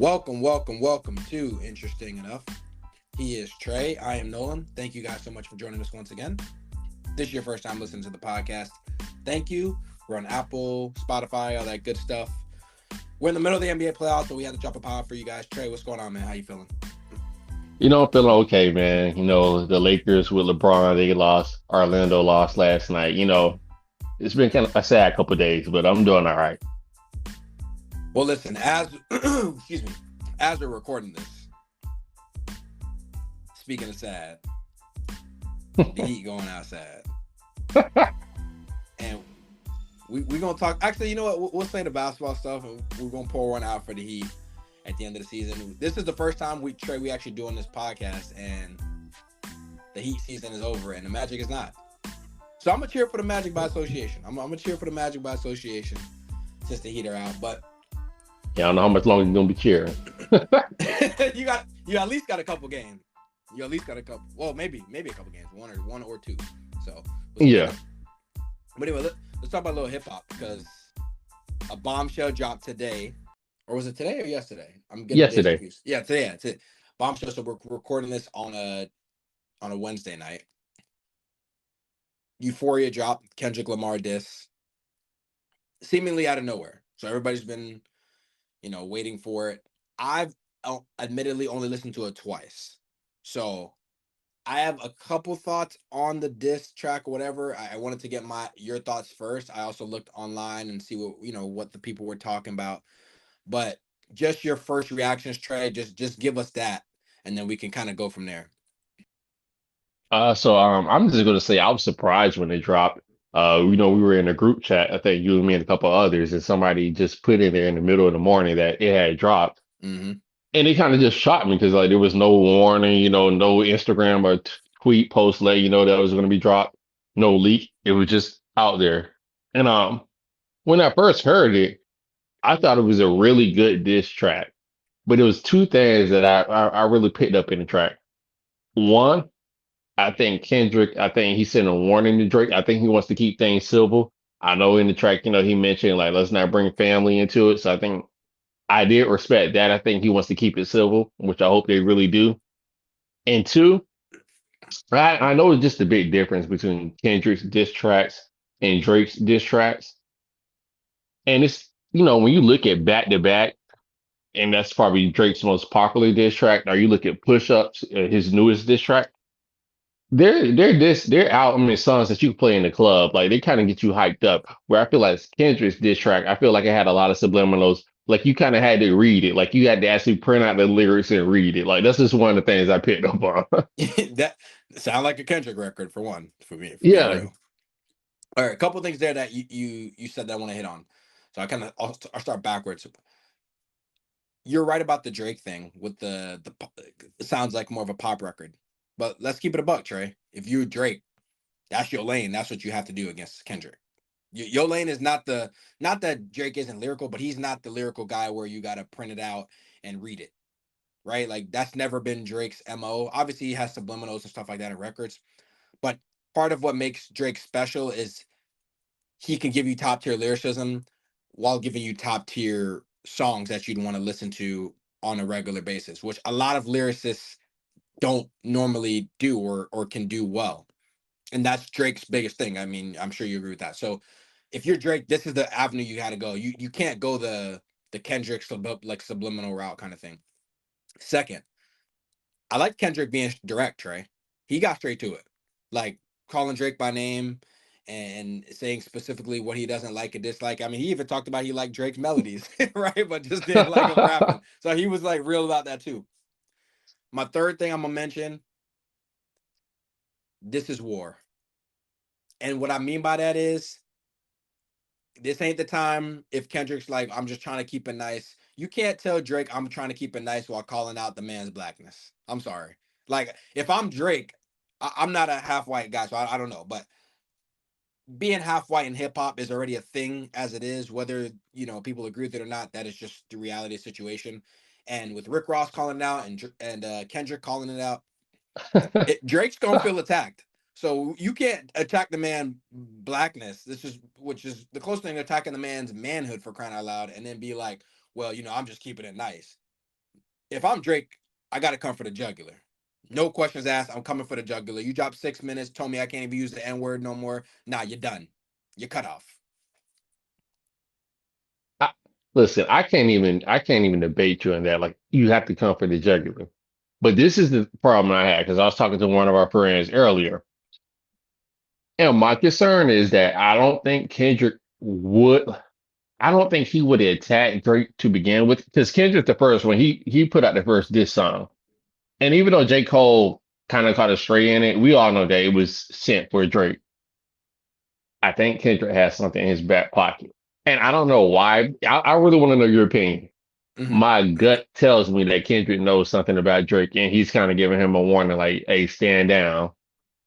Welcome to Interesting Enough. He is Trey. I am Nolan. Thank you guys so much for joining us once again. This is your first time listening to the podcast. Thank you. We're on Apple, Spotify, all that good stuff. We're in the middle of the NBA playoffs, but we had to drop a pod for you guys. Trey, what's going on, man? How you feeling? I'm feeling okay, man. The Lakers with LeBron, they lost. Orlando lost last night. It's been kind of a sad couple days, but I'm doing all right. Well, listen, as excuse me, as we're recording this, speaking of sad, the Heat going outside, and we're gonna talk. Actually, you know what? We'll say the basketball stuff, and we're gonna pour one out for the Heat at the end of the season. This is the first time we actually doing this podcast, and the Heat season is over, and the Magic is not. So I'm gonna cheer for the Magic by association. I'm gonna cheer for the Magic by association since the Heat are out. But Yeah, I don't know how much longer you're gonna be cheering. you at least got a couple games. You at least got a couple. Well, maybe a couple games, one or two. So we'll see. Yeah. But anyway, let's talk about a little hip hop because a bombshell dropped today, or was it today or yesterday? I'm getting the days Yesterday. confused. Yeah, today. Yeah, today. Bombshell. So we're recording this on a Wednesday night. Euphoria dropped. Kendrick Lamar diss, seemingly out of nowhere. So everybody's been, waiting for it. I've admittedly only listened to it twice, so I have a couple thoughts on the diss track or whatever. I wanted to get your thoughts first. I also looked online and see what the people were talking about. But just your first reactions, Trey. Just give us that, and then we can kind of go from there. So I'm just gonna say I was surprised when they dropped. We were in a group chat, I think you and me and a couple others, and somebody just put in there in the middle of the morning that it had dropped. Mm-hmm. And it kind of just shocked me because like there was no warning, no Instagram or tweet post let you know that it was going to be dropped, no leak. It was just out there. And when I first heard it, I thought it was a really good diss track. But it was two things that I really picked up in the track. One, I think Kendrick, I think he sent a warning to Drake. I think he wants to keep things civil. I know in the track, he mentioned like let's not bring family into it. So I think I did respect that. I think he wants to keep it civil, which I hope they really do. And two, I know it's just a big difference between Kendrick's diss tracks and Drake's diss tracks. And when you look at back to back, and that's probably Drake's most popular diss track, or you look at Push Ups, his newest diss track, they're album songs that you can play in the club. Like they kind of get you hyped up. Where I feel like Kendrick's diss track, I feel like it had a lot of subliminals. Like you kind of had to read it. Like you had to actually print out the lyrics and read it. Like that's just one of the things I picked up on. That sound like a Kendrick record for one, for me, for being Yeah. real. All right, a couple things there that you said that I want to hit on. So I'll start backwards. You're right about the Drake thing with the it sounds like more of a pop record. But let's keep it a buck, Trey. If you're Drake, that's your lane. That's what you have to do against Kendrick. Your lane is not that Drake isn't lyrical, but he's not the lyrical guy where you got to print it out and read it, right? Like that's never been Drake's MO. Obviously, he has subliminals and stuff like that in records, but part of what makes Drake special is he can give you top tier lyricism while giving you top tier songs that you'd want to listen to on a regular basis, which a lot of lyricists don't normally do or can do well. And that's Drake's biggest thing. I mean, I'm sure you agree with that. So if you're Drake, this is the avenue you got to go. You can't go the Kendrick like subliminal route kind of thing. Second, I like Kendrick being direct, Trey. He got straight to it. Like calling Drake by name and saying specifically what he doesn't like and dislike. I mean, he even talked about he liked Drake's melodies, right? But just didn't like him rapping. So he was like real about that too. My third thing I'm gonna mention, this is war. And what I mean by that is this ain't the time if Kendrick's like, I'm just trying to keep it nice. You can't tell Drake I'm trying to keep it nice while calling out the man's blackness. I'm sorry. Like, if I'm Drake, I'm not a half white guy, so I don't know. But being half white in hip hop is already a thing as it is, whether people agree with it or not. That is just the reality of the situation. And with Rick Ross calling it out and Kendrick calling it out, Drake's gonna feel attacked. So you can't attack the man blackness. Which is the closest thing to attacking the man's manhood for crying out loud, and then be like, well, I'm just keeping it nice. if I'm Drake, I gotta come for the jugular. No questions asked. I'm coming for the jugular. You dropped 6 minutes, told me I can't even use the N word no more. Nah, you're done. You're cut off. I, listen, I can't even debate you on that. Like you have to come for the jugular. But this is the problem I had because I was talking to one of our friends earlier, and my concern is that I don't think he would have attacked Drake to begin with because Kendrick the first one he put out the first diss song, and even though J Cole kind of caught a stray in it, we all know that it was sent for Drake. I think Kendrick has something in his back pocket, and I don't know why. I really want to know your opinion. Hmm. My gut tells me that Kendrick knows something about Drake, and he's kind of giving him a warning, like, "Hey, stand down."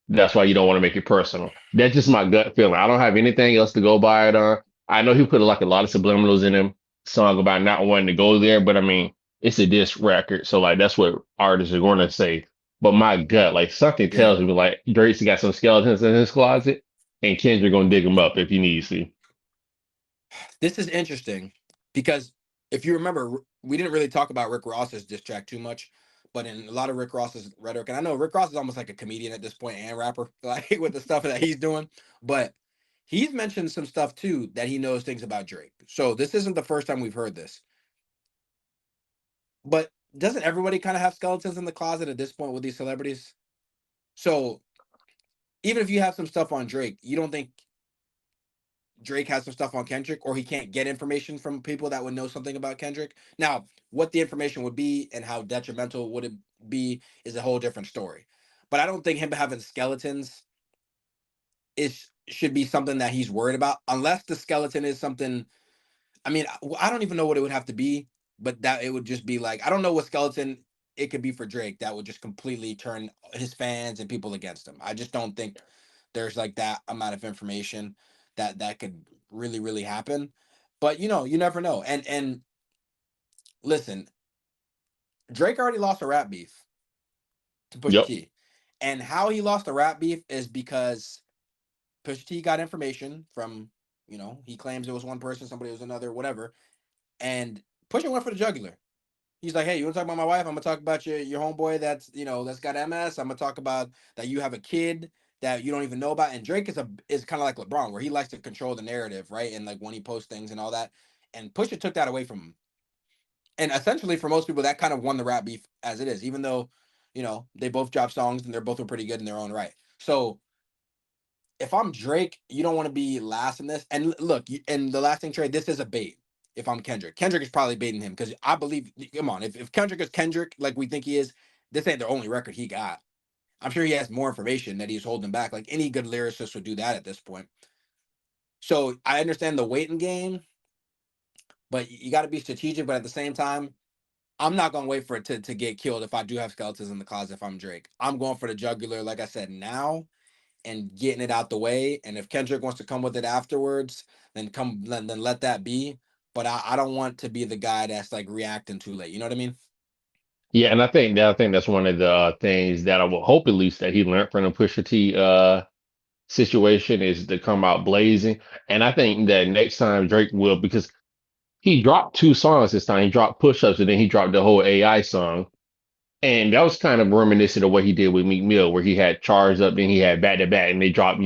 That's why you don't want to make it personal. That's just my gut feeling. I don't have anything else to go by it on. I know he put like a lot of subliminals in him song about not wanting to go there, but I mean, it's a diss record, so like that's what artists are going to say. But my gut, like something Yeah. tells me, like Drake's got some skeletons in his closet, and Kendrick gonna dig them up if he needs to. This is interesting because if you remember, we didn't really talk about Rick Ross's diss track too much, but in a lot of Rick Ross's rhetoric, and I know Rick Ross is almost like a comedian at this point and rapper, like with the stuff that he's doing, but he's mentioned some stuff too that he knows things about Drake. So this isn't the first time we've heard this. But doesn't everybody kind of have skeletons in the closet at this point with these celebrities? So even if you have some stuff on Drake, you don't think Drake has some stuff on Kendrick, or he can't get information from people that would know something about Kendrick. Now, what the information would be and how detrimental would it be is a whole different story. But I don't think him having skeletons is should be something that he's worried about, unless the skeleton is something. I mean, I don't even know what it would have to be, but that it would just be like I don't know what skeleton it could be for Drake that would just completely turn his fans and people against him. I just don't think there's like that amount of information that could really happen. But you never know. And listen, Drake already lost a rap beef to Pusha Yep. T, and how he lost the rap beef is because Pusha T got information from he claims it was one person, somebody was another, whatever, and Pusha went for the jugular. He's like, hey, you want to talk about my wife? I'm gonna talk about your homeboy that's got MS. I'm gonna talk about that you have a kid that you don't even know about. And Drake is kind of like LeBron, where he likes to control the narrative, right? And like when he posts things and all that. And Pusha took that away from him. And essentially, for most people, that kind of won the rap beef as it is, even though they both dropped songs and they're both were pretty good in their own right. So if I'm Drake, you don't want to be last in this. And look, in the lasting trade, this is a bait. If I'm Kendrick is probably baiting him because I believe. Come on, if Kendrick is Kendrick like we think he is, this ain't the only record he got. I'm sure he has more information that he's holding back. Like any good lyricist would do that at this point. So I understand the waiting game, but you got to be strategic. But at the same time, I'm not gonna wait for it to get killed if I do have skeletons in the closet. If I'm Drake, I'm going for the jugular. Like I said, now and getting it out the way. And if Kendrick wants to come with it afterwards, then let that be. But I don't want to be the guy that's like reacting too late. You know what I mean? Yeah, and I think that's one of the things that I will hope at least that he learned from the Pusha T situation is to come out blazing. And I think that next time Drake will because he dropped two songs this time. He dropped Push Ups and then he dropped the whole AI song. And that was kind of reminiscent of what he did with Meek Mill, where he had Charged Up, then he had Back to Back, and they dropped,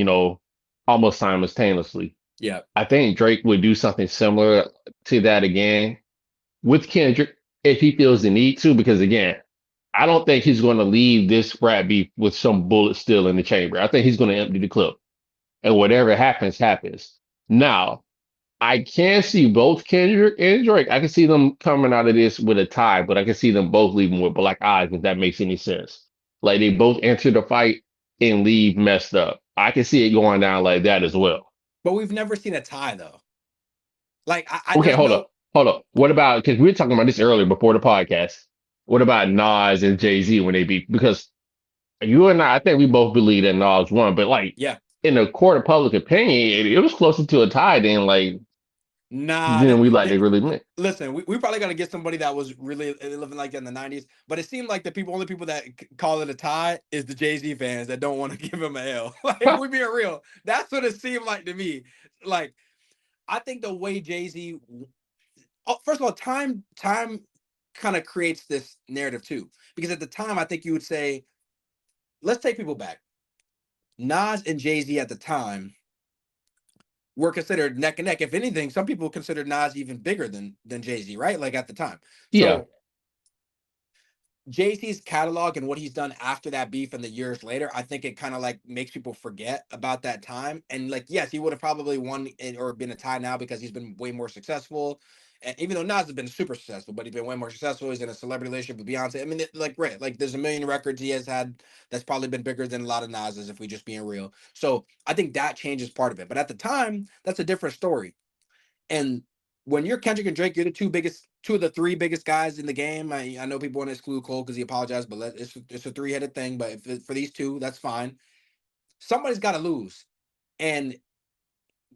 almost simultaneously. Yeah. I think Drake would do something similar to that again with Kendrick if he feels the need to, because again, I don't think he's going to leave this rap beef with some bullet still in the chamber. I think he's going to empty the clip, and whatever happens, happens. Now, I can see both Kendrick and Drake. I can see them coming out of this with a tie, but I can see them both leaving with black eyes, if that makes any sense. Like they both enter the fight and leave messed up. I can see it going down like that as well. But we've never seen a tie though. Like I Okay, there's hold no. up. Hold up. What about, because we were talking about this earlier before the podcast. What about Nas and Jay-Z when they beat? Because you and I think we both believe that Nas won, but like Yeah. in the court of public opinion, it was closer to a tie Nah. than we like they really meant. Listen, we probably got to get somebody that was really living like that in the '90s. But it seemed like the only people that call it a tie is the Jay-Z fans that don't want to give him a L. Like if we being real, that's what it seemed like to me. Like I think the way Jay-Z, first of all, time kind of creates this narrative too. Because at the time, I think you would say, let's take people back. Nas and Jay Z at the time were considered neck and neck. If anything, some people considered Nas even bigger than Jay Z, right? Like at the time. Yeah. So Jay-Z's catalog and what he's done after that beef and the years later, I think it kind of like makes people forget about that time. And like, yes, he would have probably won or been a tie now because he's been way more successful. And even though Nas has been super successful, but he's been way more successful. He's in a celebrity relationship with Beyonce. I mean, like, right, like there's a million records he has had that's probably been bigger than a lot of Nas's if we just being real. So I think that changes part of it. But at the time, that's a different story. And when you're Kendrick and Drake, you're the two of the three biggest guys in the game. I know people want to exclude Cole because he apologized, but it's a three-headed thing. But if for these two, that's fine. Somebody's got to lose, and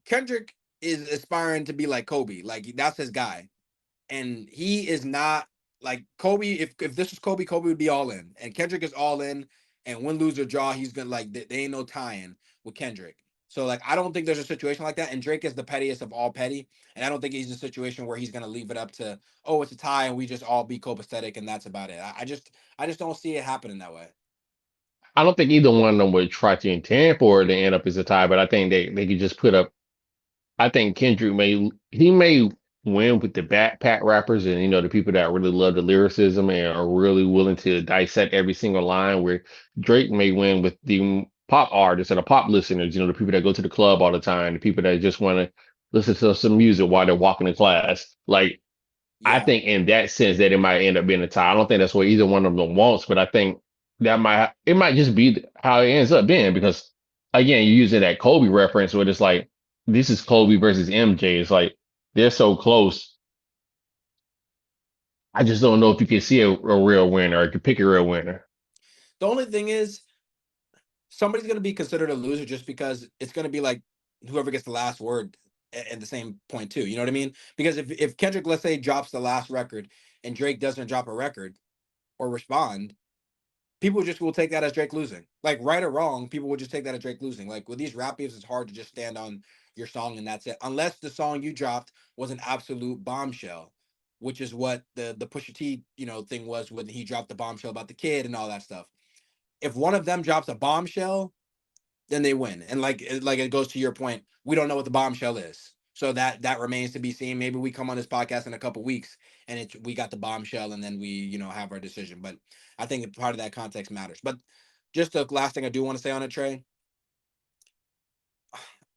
Kendrick is aspiring to be like Kobe. Like that's his guy, and he is not like Kobe. If this was Kobe, Kobe would be all in, and Kendrick is all in. And win, lose or draw, he's gonna like they ain't no tie-in with Kendrick. So like I don't think there's a situation like that. And Drake is the pettiest of all petty, and I don't think he's in a situation where he's gonna leave it up to it's a tie and we just all be copacetic and that's about it. I just don't see it happening that way. I don't think either one of them would try to intend for it to end up as a tie, but I think they could just put up. I think Kendrick may win with the backpack rappers and the people that really love the lyricism and are really willing to dissect every single line. Where Drake may win with the pop artists and the pop listeners. The people that go to the club all the time, the people that just want to listen to some music while they're walking to class. Like I Yeah. think in that sense that it might end up being a tie. I don't think that's what either one of them wants, but I think that might just be how it ends up being because again, you're using that Kobe reference where it's like this is Kobe versus MJ. It's like they're so close. I just don't know if you can see a real winner or you can pick a real winner. The only thing is somebody's gonna be considered a loser just because it's gonna be like whoever gets the last word at the same point too. You know what I mean? Because if Kendrick, let's say, drops the last record and Drake doesn't drop a record or respond, people just will take that as Drake losing. Like right or wrong, people will just take that as Drake losing. Like with these rap beefs, it's hard to just stand on your song and that's it. Unless the song you dropped was an absolute bombshell, which is what the Pusha T thing was when he dropped the bombshell about the kid and all that stuff. If one of them drops a bombshell, then they win. And like it goes to your point, we don't know what the bombshell is. So that remains to be seen. Maybe we come on this podcast in a couple weeks and we got the bombshell and then we have our decision. But I think part of that context matters. But just the last thing I do want to say on it, Trey,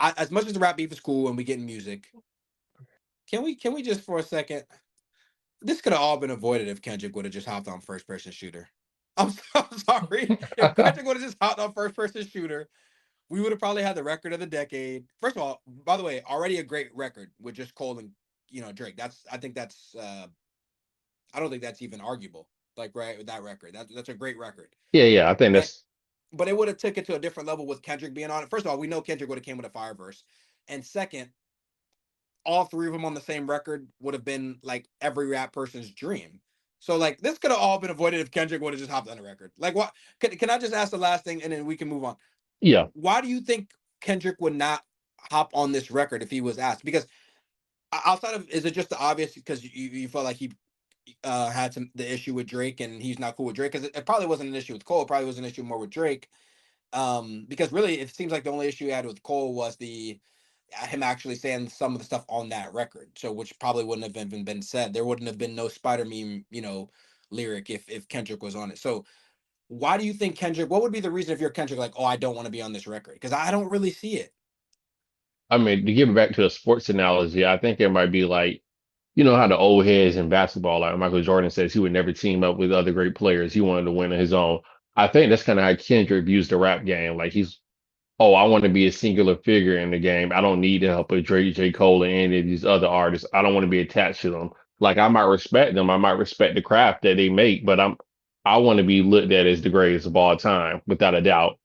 as much as the rap beef is cool and we get in music, can we just for a second? This could have all been avoided if Kendrick would have just hopped on first person shooter. I'm sorry. If Kendrick would have just hopped on first person shooter, we would have probably had the record of the decade. First of all, by the way, already a great record with just Cole and Drake. I think that's I don't think that's even arguable. Like right with that record, that's a great record. Yeah, yeah, I think And that's but it would have took it to a different level with Kendrick being on it. First of all, we know Kendrick would have came with a fire verse, and second, all three of them on the same record would have been like every rap person's dream. So like this could have all been avoided if Kendrick would have just hopped on the record. Like what? Can I just ask the last thing and then we can move on? yeah. Why do you think Kendrick would not hop on this record if he was asked? Because outside of, is it just the obvious because you felt like he had the issue with Drake and he's not cool with Drake? Because it probably wasn't an issue with Cole. It probably was an issue more with Drake. Because really, it seems like the only issue he had with Cole was the him actually saying some of the stuff on that record. So which probably wouldn't have been said. There wouldn't have been no Spider Meme, lyric if Kendrick was on it. So why do you think Kendrick? What would be the reason if you're Kendrick, like, oh, I don't want to be on this record? Because I don't really see it. I mean, to give it back to a sports analogy, I think it might be like how the old heads in basketball, like Michael Jordan says, he would never team up with other great players. He wanted to win on his own. I think that's kind of how Kendrick views the rap game. Like oh, I want to be a singular figure in the game. I don't need the help of Drake, J. Cole, and any of these other artists. I don't want to be attached to them. Like I might respect them. I might respect the craft that they make, but I want to be looked at as the greatest of all time, without a doubt.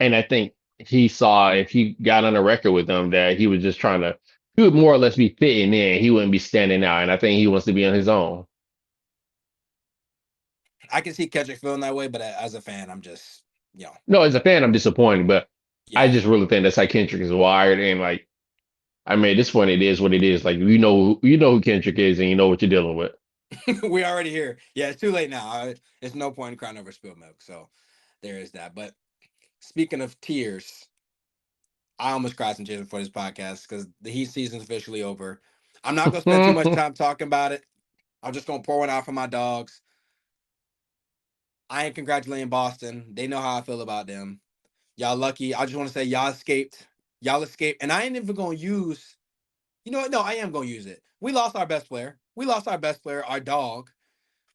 And I think he saw if he got on a record with them that he was just trying to, he would more or less be fitting in. He wouldn't be standing out. And I think he wants to be on his own. I can see Kendrick feeling that way, but as a fan, I'm just, No, as a fan, I'm disappointed, but I yeah. just really think that's how Kendrick is wired. And like, I mean, at this point, it is what it is. Like, you know who Kendrick is and you know what you're dealing with. We already here. Yeah, it's too late now. There's no point in crying over spilled milk. So there is that. But speaking of tears, I almost cried some tears before this podcast because the Heat season's officially over. I'm not gonna spend too much time talking about it. I'm just gonna pour one out for my dogs. I ain't congratulating Boston. They know how I feel about them. Y'all lucky. I just want to say y'all escaped. Y'all escaped. And I ain't even gonna use, you know what? No, I am gonna use it. We lost our best player. We lost our best player, our dog.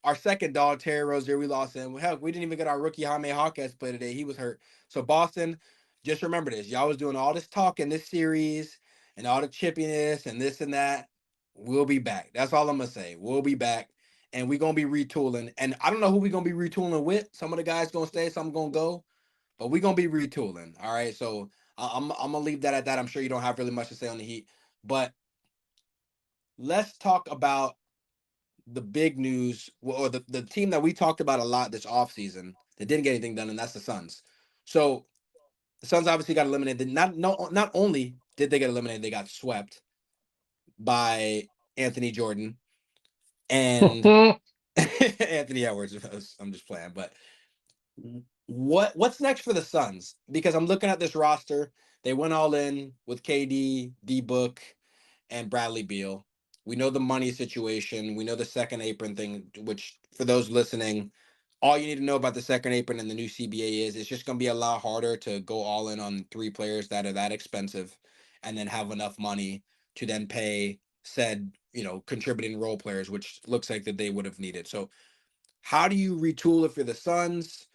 Our second dog, Terry Rozier, we lost him. Hell, we didn't even get our rookie Jaime Hawkins play today. He was hurt. So Boston, just remember this. Y'all was doing all this talking this series and all the chippiness and this and that. We'll be back. That's all I'm gonna say. We'll be back. And we're gonna be retooling. And I don't know who we're gonna be retooling with. Some of the guys gonna stay, some gonna go, but we're gonna be retooling. All right. So I'm gonna leave that at that. I'm sure you don't have really much to say on the Heat. But let's talk about the big news, or the team that we talked about a lot this offseason that didn't get anything done, and that's the Suns. So the Suns obviously got eliminated. Not only did they get eliminated, they got swept by Anthony Jordan and Anthony Edwards. I'm just playing, but what's next for the Suns? Because I'm looking at this roster. They went all in with KD, D Book, and Bradley Beal. We know the money situation. We know the second apron thing, which for those listening, all you need to know about the second apron and the new CBA is it's just going to be a lot harder to go all in on three players that are that expensive and then have enough money to then pay said, contributing role players, which looks like that they would have needed. So how do you retool if you're the Suns?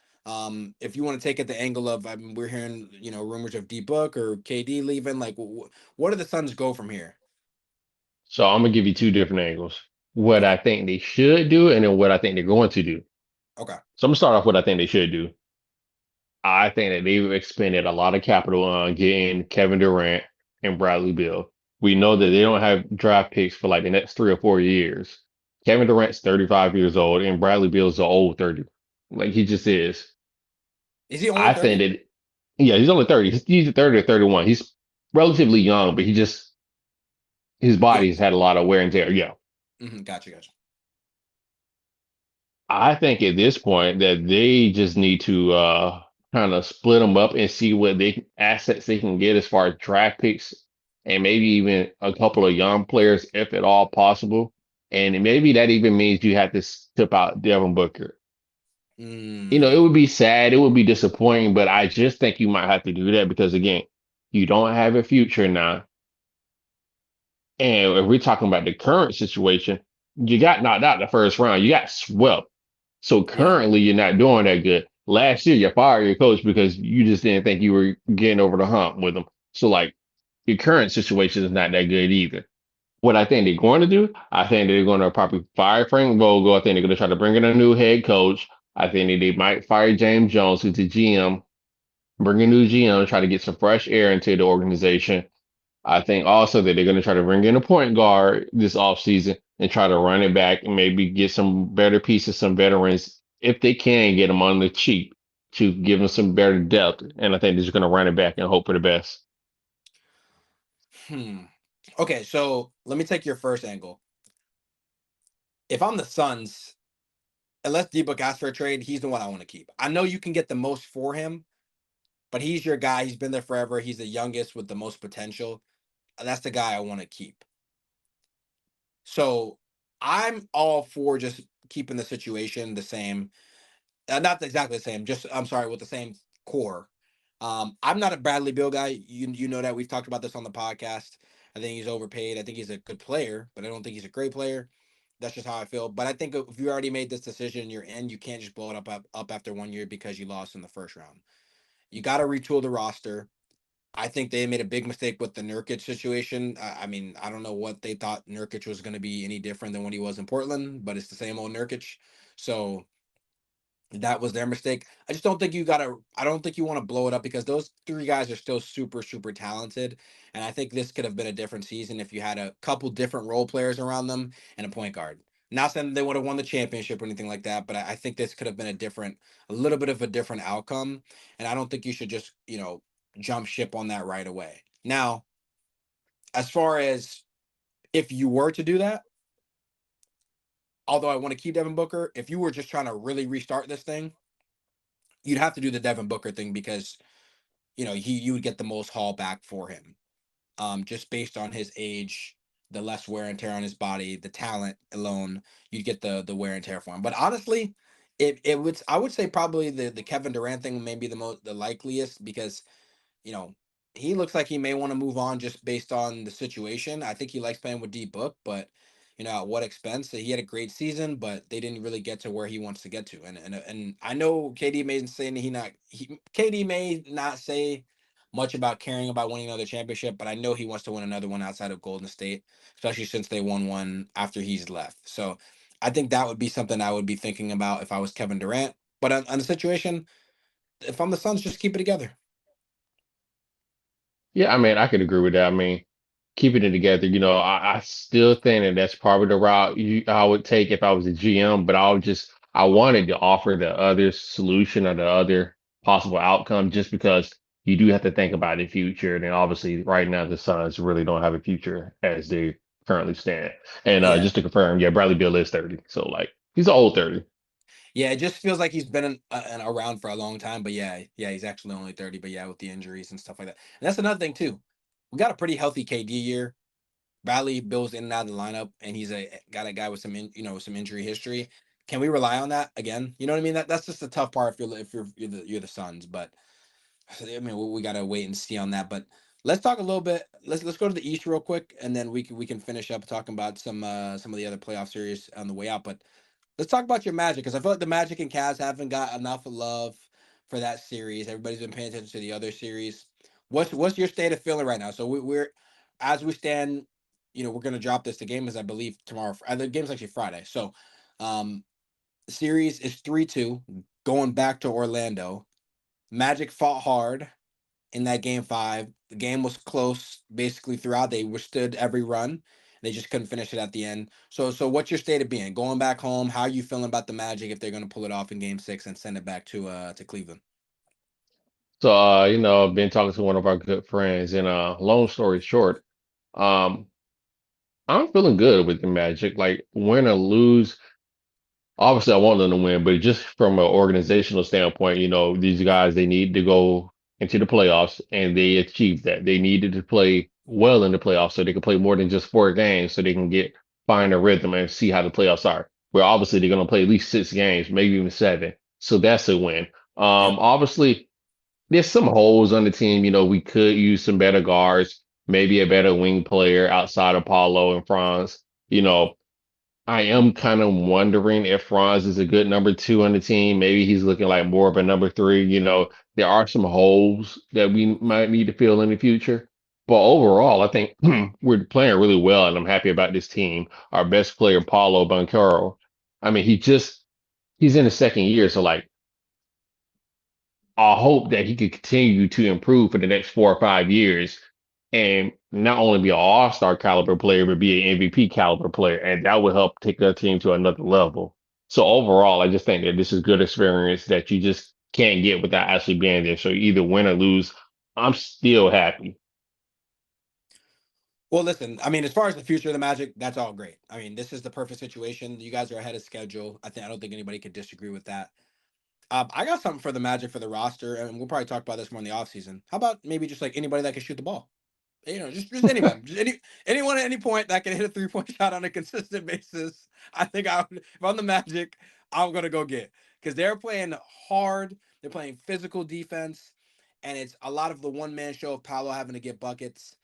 If you want to take it the angle of, I mean, we're hearing, rumors of D Book or KD leaving. Like, what do the Suns go from here? So I'm gonna give you two different angles. What Okay. I think they should do, and then what I think they're going to do. Okay. So I'm gonna start off with what I think they should do. I think that they've expended a lot of capital on getting Kevin Durant and Bradley Beal. We know that they don't have draft picks for like the next 3 or 4 years. Kevin Durant's 35 years old, and Bradley Beal's the old 30. Like he just is. Is he only I think 30? that, yeah, he's only 30. He's 30 or 31. He's relatively young, but his Yeah. body's had a lot of wear and tear. Yeah. Gotcha. Gotcha. I think at this point that they just need to kind of split them up and see what assets they can get as far as draft picks and maybe even a couple of young players if at all possible. And maybe that even means you have to tip out Devin Booker. It Mm, would be sad, it would be disappointing, but I just think you might have to do that because again, you don't have a future now. And if we're talking about the current situation, you got knocked out the first round. You got swept. So yeah. currently, you're not doing that good. Last year, you fired your coach because you just didn't think you were getting over the hump with him. So, like, your current situation is not that good either. What I think they're going to do, I think they're going to probably fire Frank Vogel. I think they're going to try to bring in a new head coach. I think that they might fire James Jones, who's the GM, bring a new GM, try to get some fresh air into the organization. I think also that they're going to try to bring in a point guard this offseason and try to run it back and maybe get some better pieces, some veterans, if they can get them on the cheap to give them some better depth. And I think they're just going to run it back and hope for the best. Hmm. Okay, so let me take your first angle. If I'm the Suns, unless D-Book asks for a trade, he's the one I want to keep. I know you can get the most for him, but he's your guy. He's been there forever. He's the youngest with the most potential. That's the guy I want to keep. So I'm all for just keeping the situation the same. Not exactly the same. Just I'm sorry, with the same core. I'm not a Bradley Bill guy. You know that we've talked about this on the podcast. I think he's overpaid. I think he's a good player, but I don't think he's a great player. That's just how I feel. But I think if you already made this decision, you're in. You can't just blow it up after 1 year because you lost in the first round. You got to retool the roster. I think they made a big mistake with the Nurkic situation. I mean, I don't know what they thought Nurkic was going to be any different than when he was in Portland, but it's the same old Nurkic. So that was their mistake. I just don't think you gotta. I don't think you want to blow it up because those three guys are still super, super talented. And I think this could have been a different season if you had a couple different role players around them and a point guard. Not saying they would have won the championship or anything like that, but I think this could have been a little bit of a different outcome. And I don't think you should just, jump ship on that right away. Now, as far as if you were to do that, although I want to keep Devin Booker, if you were just trying to really restart this thing, you'd have to do the Devin Booker thing because you would get the most haul back for him. Just based on his age, the less wear and tear on his body, the talent alone, you'd get the wear and tear for him. But honestly, it would I would say probably the Kevin Durant thing may be the likeliest because you know, he looks like he may want to move on just based on the situation. I think he likes playing with D Book, but at what expense? He had a great season, but they didn't really get to where he wants to get to. And I know KD may say KD may not say much about caring about winning another championship, but I know he wants to win another one outside of Golden State, especially since they won one after he's left. So I think that would be something I would be thinking about if I was Kevin Durant. But on the situation, if I'm the Suns, just keep it together. Yeah, I mean, I could agree with that. I mean, keeping it together, I still think that that's probably the route I would take if I was a GM, but I wanted to offer the other solution or the other possible outcome just because you do have to think about the future. And obviously, right now, the Suns really don't have a future as they currently stand. And Yeah. just to confirm, yeah, Bradley Beal is 30. So, like, he's an old 30. Yeah, it just feels like he's been around for a long time. But yeah, he's actually only 30. But yeah, with the injuries and stuff like that. And that's another thing too. We got a pretty healthy KD year. Bradley Bill's in and out of the lineup, and he's got a guy with some injury history. Can we rely on that again? You know what I mean? That's just the tough part if you're the Suns. But I mean, we got to wait and see on that. But let's talk a little bit. Let's go to the East real quick, and then we can finish up talking about some of the other playoff series on the way out. But let's talk about your Magic because I feel like the Magic and Cavs haven't got enough love for that series. Everybody's been paying attention to the other series. What's your state of feeling right now? So we're as we stand, we're gonna drop this. The game is, I believe, tomorrow. The game's actually Friday. So, um, the series is 3-2 going back to Orlando. Magic fought hard in that game five. The game was close basically throughout. They withstood every run. They just couldn't finish it at the end. So what's your state of being? Going back home, how are you feeling about the Magic if they're gonna pull it off in game six and send it back to Cleveland? So, I've been talking to one of our good friends, and long story short, um, I'm feeling good with the Magic. Like, win or lose, obviously I want them to win, but just from an organizational standpoint, these guys they need to go into the playoffs, and they achieved that. They needed to play well in the playoffs so they can play more than just 4 games, so they can find a rhythm and see how the playoffs are. Where obviously they're going to play at least 6 games, maybe even 7. So that's a win. Yep. Obviously there's some holes on the team. We could use some better guards, maybe a better wing player outside of Paulo and Franz. You know, I am kind of wondering if Franz is a good number 2 on the team. Maybe he's looking like more of a number 3. There are some holes that we might need to fill in the future. But overall, I think we're playing really well, and I'm happy about this team. Our best player, Paulo Banchero, I mean, he's in his second year, so like I hope that he could continue to improve for the next 4 or 5 years and not only be an all-star caliber player, but be an MVP caliber player. And that will help take our team to another level. So overall, I just think that this is good experience that you just can't get without actually being there. So either win or lose, I'm still happy. Well, listen, I mean, as far as the future of the Magic, that's all great. I mean, this is the perfect situation. You guys are ahead of schedule. I don't think anybody could disagree with that. I got something for the Magic for the roster, and we'll probably talk about this more in the offseason. How about maybe just like anybody that can shoot the ball? Just anyone, just anyone at any point that can hit a 3-point shot on a consistent basis. I think if I'm the Magic, I'm gonna go get because they're playing hard. They're playing physical defense, and it's a lot of the one man show of Paolo having to get buckets.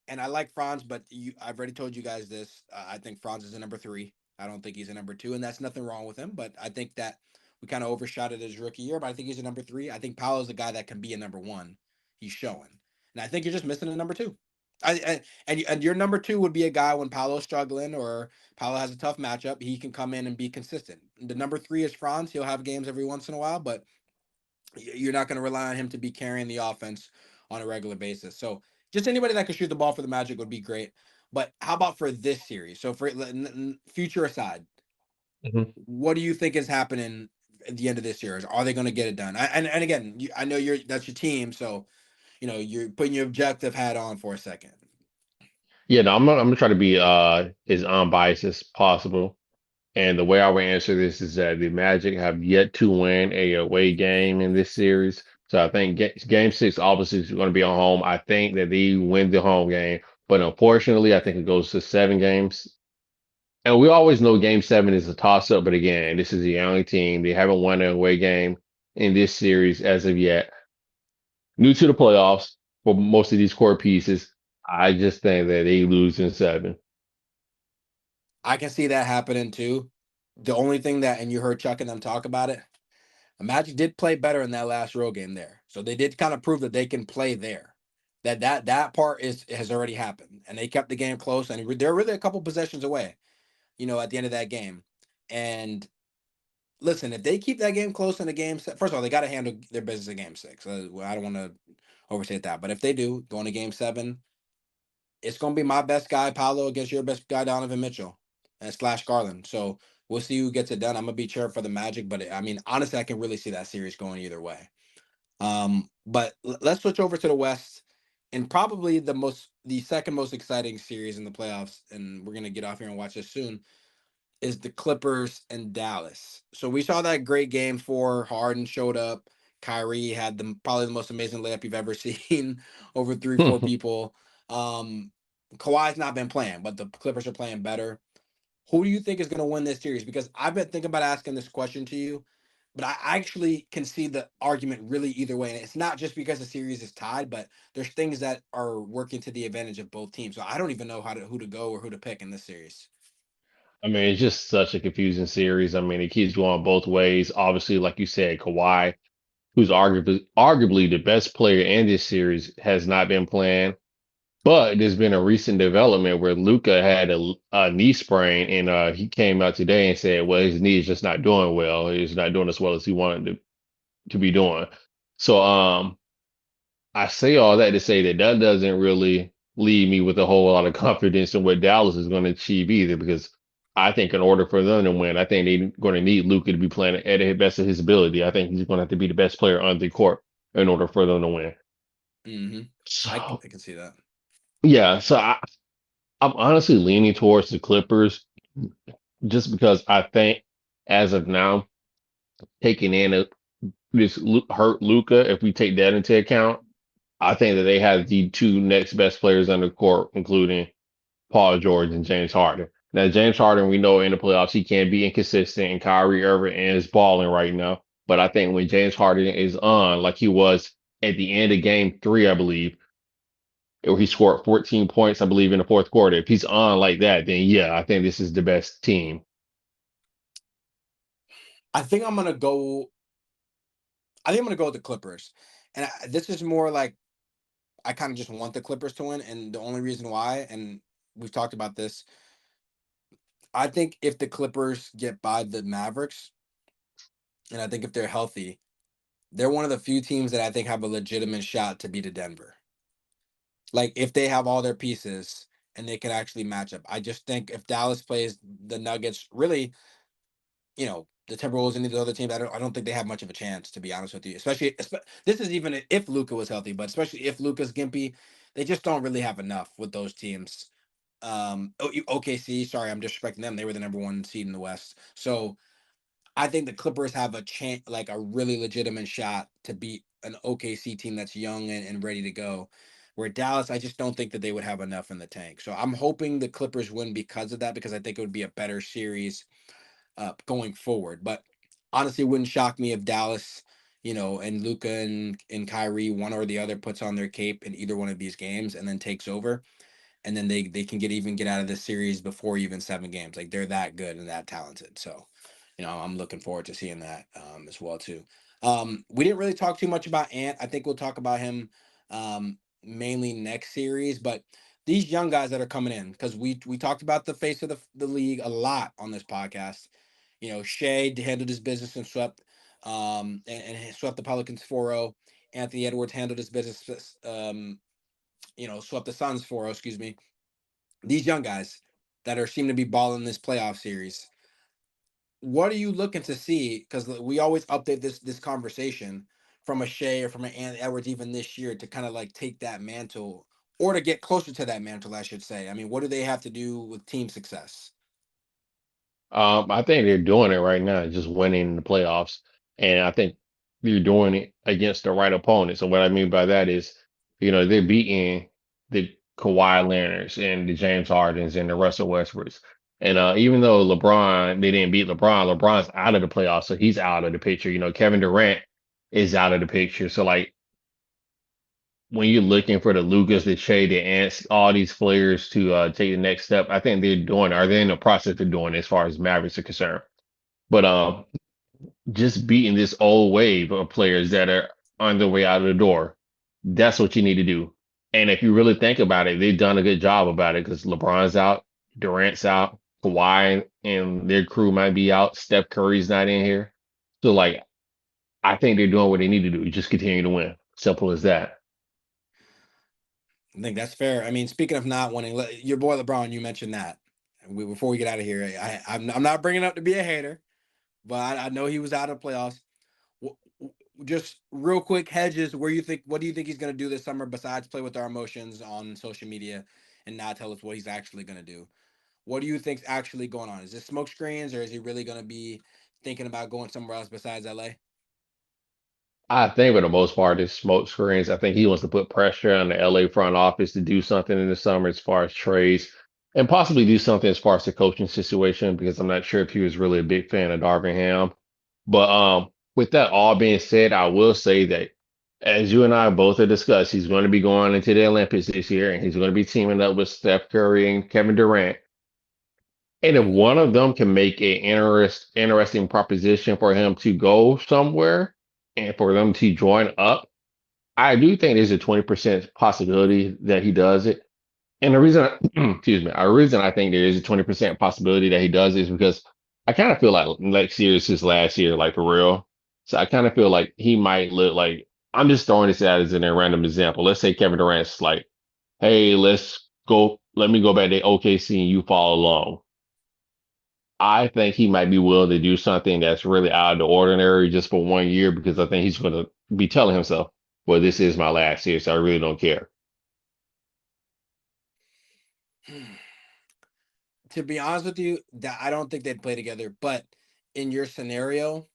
And I like Franz, but I've already told you guys this. I think Franz is a number 3. I don't think he's a number 2, and that's nothing wrong with him. But I think that we kind of overshot it his rookie year. But I think he's a number 3. I think Paolo's a guy that can be a number 1. He's showing, and I think you're just missing a number 2. And your number 2 would be a guy when Paolo's struggling or Paolo has a tough matchup. He can come in and be consistent. The number 3 is Franz. He'll have games every once in a while, but you're not going to rely on him to be carrying the offense on a regular basis. So just anybody that can shoot the ball for the Magic would be great. But how about for this series? So for future aside, Mhm. what do you think is happening at the end of this series? Are they going to get it done? And again, I know that's your team, so you're putting your objective hat on for a second. Yeah, no, I'm gonna try to be as unbiased as possible. And the way I would answer this is that the Magic have yet to win a away game in this series. So I think game six obviously is going to be on home. I think that they win the home game, but unfortunately, I think it goes to 7 games. And we always know game seven is a toss up, but again, this is a young team. They haven't won an away game in this series as of yet. New to the playoffs for most of these core pieces. I just think that they lose in 7. I can see that happening too. The only thing that, and you heard Chuck and them talk about it, the Magic did play better in that last road game there. So they did kind of prove that they can play there. That part is has already happened, and they kept the game close, and they're really a couple possessions away. At the end of that game, and listen, if they keep that game close in the game, first of all, they got to handle their business in game six. I don't want to overstate that, but if they do go into game seven, it's going to be my best guy, Paolo, against your best guy, Donovan Mitchell, and slash Garland. So we'll see who gets it done. I'm going to be cheering for the Magic, but I mean, honestly, I can really see that series going either way. But let's switch over to the West and probably the second most exciting series in the playoffs, and we're going to get off here and watch this soon, is the Clippers and Dallas. So we saw that great game four. Harden showed up. Kyrie had probably the most amazing layup you've ever seen over three, four people. Um, Kawhi's not been playing, but the Clippers are playing better. Who do you think is going to win this series? Because I've been thinking about asking this question to you, but I actually can see the argument really either way. And it's not just because the series is tied, but there's things that are working to the advantage of both teams. So I don't even know who to go or who to pick in this series. I mean, it's just such a confusing series. I mean, it keeps going both ways. Obviously, like you said, Kawhi, who's arguably the best player in this series, has not been playing. But there's been a recent development where Luca had a knee sprain, and he came out today and said, "Well, his knee is just not doing well. He's not doing as well as he wanted to be doing." So, I say all that to say that that doesn't really leave me with a whole lot of confidence in what Dallas is going to achieve either, because I think in order for them to win, I think they're going to need Luka to be playing at the best of his ability. I think he's going to have to be the best player on the court in order for them to win. Hmm. So I can see that. yeah, I'm honestly leaning towards the Clippers just because I think as of now, taking in this hurt Luca, if we take that into account, I think that they have the two next best players on the court, including Paul George and James Harden. Now, James Harden, we know in the playoffs he can be inconsistent, and Kyrie Irving is balling right now. But I think when James Harden is on, like he was at the end of Game 3, I believe, where he scored 14 points, I believe, in the fourth quarter. If he's on like that, then yeah, I think this is the best team. I think I'm gonna go. I think I'm gonna go with the Clippers, and this is more like I kind of just want the Clippers to win, and the only reason why, and we've talked about this, I think if the Clippers get by the Mavericks, and I think if they're healthy, they're one of the few teams that I think have a legitimate shot to beat a Denver. Like if they have all their pieces and they can actually match up. I just think if Dallas plays the Nuggets, really, the Timberwolves and these other teams, I don't think they have much of a chance, to be honest with you. This is even if Luca was healthy, but especially if Luca's gimpy, they just don't really have enough with those teams. OKC, sorry, I'm disrespecting them. They were the number one seed in the West. So I think the Clippers have a chance, like a really legitimate shot to beat an OKC team that's young and ready to go. Where Dallas, I just don't think that they would have enough in the tank. So I'm hoping the Clippers win because of that, because I think it would be a better series going forward. But honestly, it wouldn't shock me if Dallas, and Luca and Kyrie, one or the other, puts on their cape in either one of these games and then takes over, and then they can get out of this series before even 7 games. Like they're that good and that talented. So, I'm looking forward to seeing that as well too. We didn't really talk too much about Ant. I think we'll talk about him mainly next series, but these young guys that are coming in, because we talked about the face of the league a lot on this podcast. Shea handled his business and swept and swept the Pelicans 4-0. Anthony Edwards handled his business swept the Suns 4-0, excuse me. These young guys that are seem to be balling this playoff series. What are you looking to see? Because we always update this conversation from a Shea or from an Anthony Edwards even this year to kind of like take that mantle or to get closer to that mantle, I should say. I mean, what do they have to do with team success? I think they're doing it right now, just winning the playoffs. And I think they're doing it against the right opponents. And what I mean by that is, they're beating the Kawhi Leonards and the James Hardens and the Russell Westbrooks. And even though they didn't beat LeBron's out of the playoffs, so he's out of the picture. Kevin Durant is out of the picture. So like when you're looking for the Lucas, the Shea, the Ants, all these players to take the next step, I think they're in the process of doing it as far as Mavericks are concerned. But just beating this old wave of players that are on their way out of the door, that's what you need to do. And if you really think about it, they've done a good job about it because LeBron's out, Durant's out, Kawhi and their crew might be out, Steph Curry's not in here. So like I think they're doing what they need to do, just continue to win. Simple as that. I think that's fair. I mean, speaking of not winning, your boy LeBron, you mentioned that. Before we get out of here, I'm not bringing up to be a hater, but I know he was out of the playoffs. Just real quick, Hedges, what do you think he's going to do this summer besides play with our emotions on social media and not tell us what he's actually going to do? What do you think's actually going on? Is this smoke screens, or is he really going to be thinking about going somewhere else besides LA? I think for the most part, it's smoke screens. I think he wants to put pressure on the LA front office to do something in the summer as far as trades and possibly do something as far as the coaching situation because I'm not sure if he was really a big fan of Darvin Ham. But with that all being said, I will say that as you and I both have discussed, he's going to be going into the Olympics this year and he's going to be teaming up with Steph Curry and Kevin Durant. And if one of them can make an interesting proposition for him to go somewhere and for them to join up, I do think there's a 20% possibility that he does it. And the reason, excuse me, the reason I think there is a 20% possibility that he does it is because I kind of feel like next year is his last year, like for real. So I kind of feel like he might look like, I'm just throwing this out as a random example. Let's say Kevin Durant's like, hey, let me go back to OKC and you follow along. I think he might be willing to do something that's really out of the ordinary just for 1 year because I think he's going to be telling himself, well, this is my last year, so I really don't care. To be honest with you, that I don't think they'd play together. But in your scenario,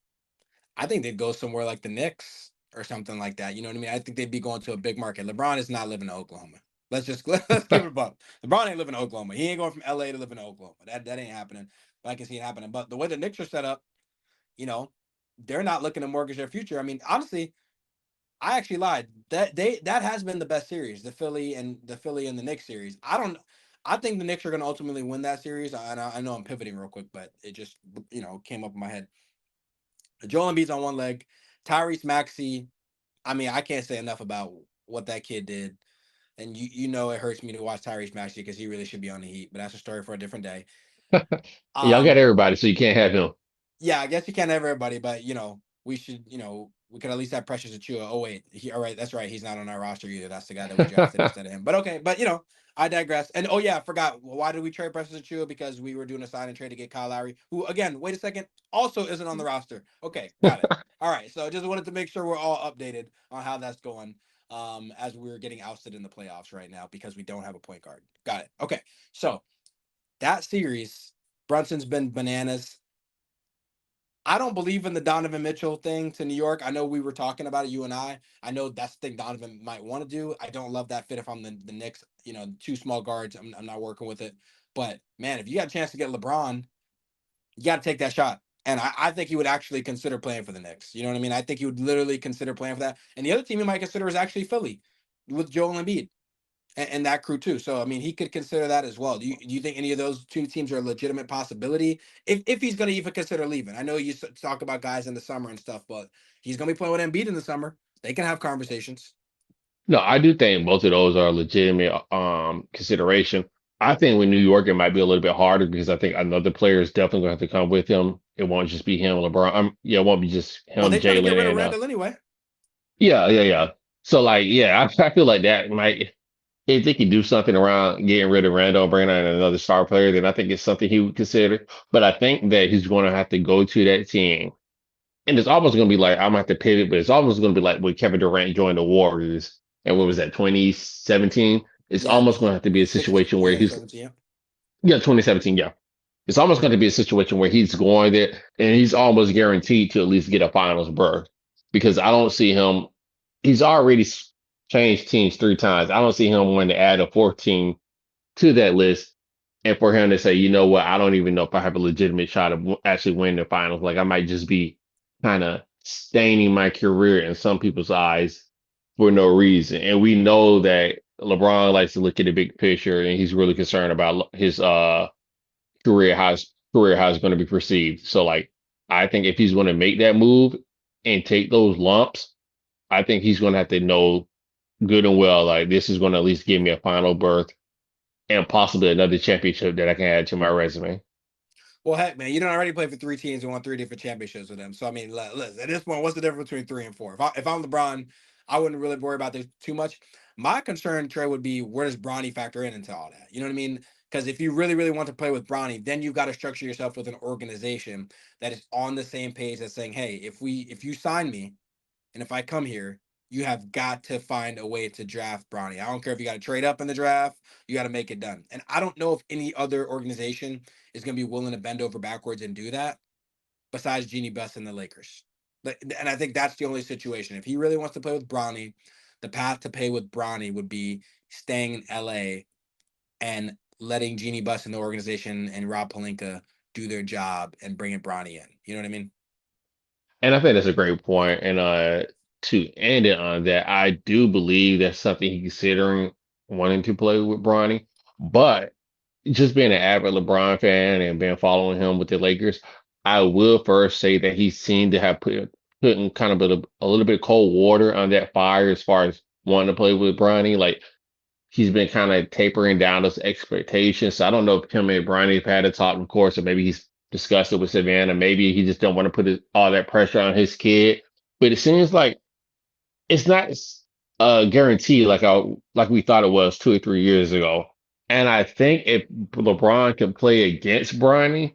I think they'd go somewhere like the Knicks or something like that. You know what I mean? I think they'd be going to a big market. LeBron is not living in Oklahoma. Let's give it a bump. LeBron ain't living in Oklahoma. He ain't going from LA to live in Oklahoma. That ain't happening. But I can see it happening. But the way the Knicks are set up, you know, they're not looking to mortgage their future. I mean, honestly, I actually lied. That has been the best series, the Philly and the Knicks series. I think the Knicks are going to ultimately win that series. I know I'm pivoting real quick, but it just came up in my head. Joel Embiid's on one leg. Tyrese Maxey. I mean, I can't say enough about what that kid did. And you know it hurts me to watch Tyrese Maxey because he really should be on the Heat. But that's a story for a different day. Y'all got Um, everybody, so you can't have him. yeah, I guess you can't have everybody, but we should, we could at least have Precious Achua. Oh wait, all right, that's right. He's not on our roster either. That's the guy that we drafted instead of him. But okay, but I digress. And oh yeah, I forgot. Why did we trade Precious Achua? Because we were doing a sign and trade to get Kyle Lowry, who again, wait a second, also isn't on the roster. Okay, got it. All right, so just wanted to make sure we're all updated on how that's going. As we're getting ousted in the playoffs right now because we don't have a point guard. Got it. Okay, so that series, Brunson's been bananas. I don't believe in the Donovan Mitchell thing to New York. I know we were talking about it, you and I. I know that's the thing Donovan might want to do. I don't love that fit if I'm the Knicks. Two small guards. I'm not working with it. But man, if you got a chance to get LeBron, you got to take that shot. And I think he would actually consider playing for the Knicks. You know what I mean? I think he would literally consider playing for that. And the other team he might consider is actually Philly with Joel Embiid and that crew too. So I mean, he could consider that as well. Do you think any of those two teams are a legitimate possibility if he's going to even consider leaving? I know you talk about guys in the summer and stuff, but he's going to be playing with Embiid in the summer. They can have conversations. No, I do think both of those are legitimate consideration. I think with New York it might be a little bit harder because I think another player is definitely going to have to come with him. It won't just be him, LeBron. Yeah, it won't be just Well, him, they try to get Jalen, rid of and Randall anyway. yeah, yeah, yeah. So like, yeah, I feel like that might if they could do something around getting rid of Randall, bringing in another star player, then I think it's something he would consider. But I think that he's going to have to go to that team, and it's almost going to be like I'm gonna have to pivot, but it's almost going to be like when Kevin Durant joined the Warriors, and what was that, 2017? It's Yeah, almost going to have to be a situation where yeah, he's 17. Yeah. yeah, 2017, yeah. It's almost going to be a situation where he's going there and he's almost guaranteed to at least get a finals berth because I don't see him. He's already changed teams 3 times. I don't see him wanting to add a fourth team to that list. And for him to say, you know what, I don't even know if I have a legitimate shot of actually winning the finals. Like I might just be kind of staining my career in some people's eyes for no reason. And we know that LeBron likes to look at the big picture and he's really concerned about his career, how it's going to be perceived. So like I think if he's going to make that move and take those lumps, I think he's going to have to know good and well like this is going to at least give me a final berth and possibly another championship that I can add to my resume. Well, heck, man, you don't already play for 3 teams and won 3 different championships with them. So I mean, listen, at this point, what's the difference between 3 and 4? If I'm LeBron, I wouldn't really worry about this too much. My concern, Trey, would be where does Bronny factor in into all that? You know what I mean? Because if you really, really want to play with Bronny, then you've got to structure yourself with an organization that is on the same page as saying, hey, if you sign me, and if I come here, you have got to find a way to draft Bronny. I don't care if you got to trade up in the draft, you got to make it done. And I don't know if any other organization is going to be willing to bend over backwards and do that besides Jeannie Buss and the Lakers. And I think that's the only situation. If he really wants to play with Bronny, the path to pay with Bronny would be staying in LA and letting Jeannie Buss and the organization and Rob Palinka do their job and bringing Bronny in. You know what I mean? And I think that's a great point. And to end it on that, I do believe that's something he's considering wanting to play with Bronny. But just being an avid LeBron fan and been following him with the Lakers, I will first say that he seemed to have putting kind of a little bit of cold water on that fire as far as wanting to play with Bronny. Like he's been kind of tapering down those expectations. So I don't know if him and Bronny have had a talk, of course, or maybe he's discussed it with Savannah. Maybe he just don't want to put all that pressure on his kid. But it seems like it's not a guarantee like we thought it was 2 or 3 years ago. And I think if LeBron can play against Bronny,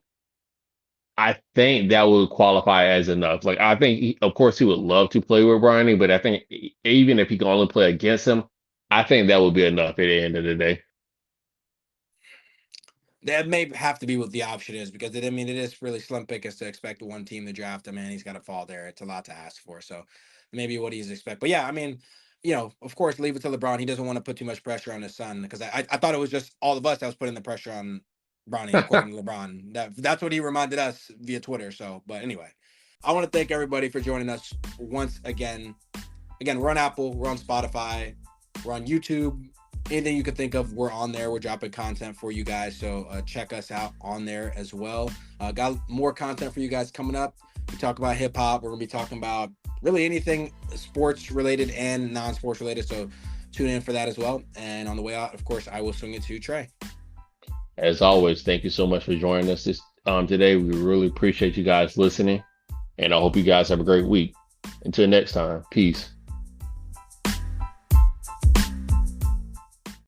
I think that would qualify as enough. Like I think, of course, he would love to play with Bronny, but I think even if he can only play against him, I think that would be enough at the end of the day. That may have to be what the option is because I mean it is really slim pickings to expect one team to draft him and he's got to fall there. It's a lot to ask for. So maybe what he's expect. But yeah, I mean, of course, leave it to LeBron. He doesn't want to put too much pressure on his son because I thought it was just all of us that was putting the pressure on Bronny, according to LeBron. That's what he reminded us via Twitter. So, but anyway, I want to thank everybody for joining us once again. Again, we're on Apple, we're on Spotify, we're on YouTube. Anything you could think of, we're on there. We're dropping content for you guys, so check us out on there as well. Got more content for you guys coming up. We talk about hip hop. We're gonna be talking about really anything sports related and non-sports related. So tune in for that as well. And on the way out, of course, I will swing it to Trey. As always, thank you so much for joining us this today. We really appreciate you guys listening, and I hope you guys have a great week. Until next time, peace.